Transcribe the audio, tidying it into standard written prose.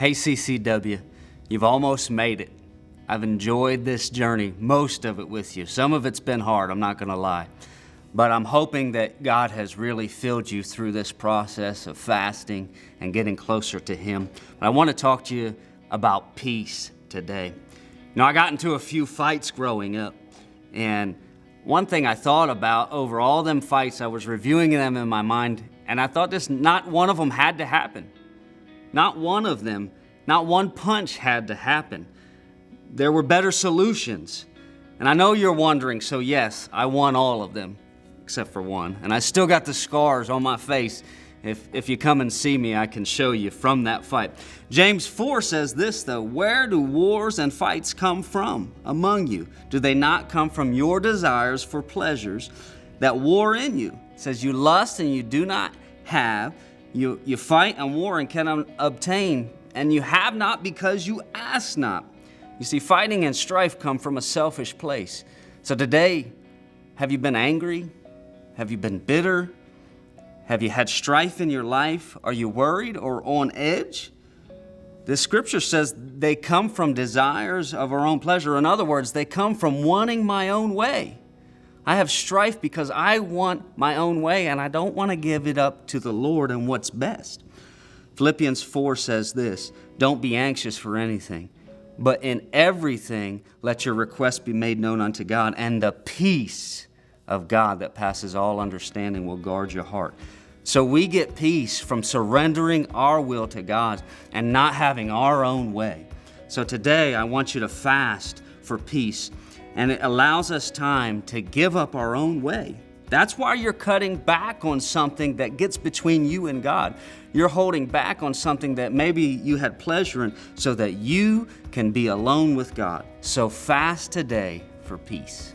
Hey CCW, you've almost made it. I've enjoyed this journey, most of it with you. Some of it's been hard, I'm not gonna lie. But I'm hoping that God has really filled you through this process of fasting and getting closer to Him. But I want to talk to you about peace today. You know, I got into a few fights growing up, and one thing I thought about over all them fights, I was reviewing them in my mind, and I thought not one of them had to happen. Not one of them, not one punch had to happen. There were better solutions. And I know you're wondering, so yes, I won all of them, except for one. And I still got the scars on my face. If you come and see me, I can show you from that fight. James 4 says this though, where do wars and fights come from among you? Do they not come from your desires for pleasures that war in you? It says you lust and you do not have. You fight and war and cannot obtain, and you have not because you ask not. You see, fighting and strife come from a selfish place. So today, have you been angry? Have you been bitter? Have you had strife in your life? Are you worried or on edge? The scripture says they come from desires of our own pleasure. In other words, they come from wanting my own way. I have strife because I want my own way and I don't want to give it up to the Lord and what's best. Philippians 4 says this, don't be anxious for anything, but in everything let your requests be made known unto God, and the peace of God that passes all understanding will guard your heart. So we get peace from surrendering our will to God and not having our own way. So today I want you to fast for peace. And it allows us time to give up our own way. That's why you're cutting back on something that gets between you and God. You're holding back on something that maybe you had pleasure in so that you can be alone with God. So fast today for peace.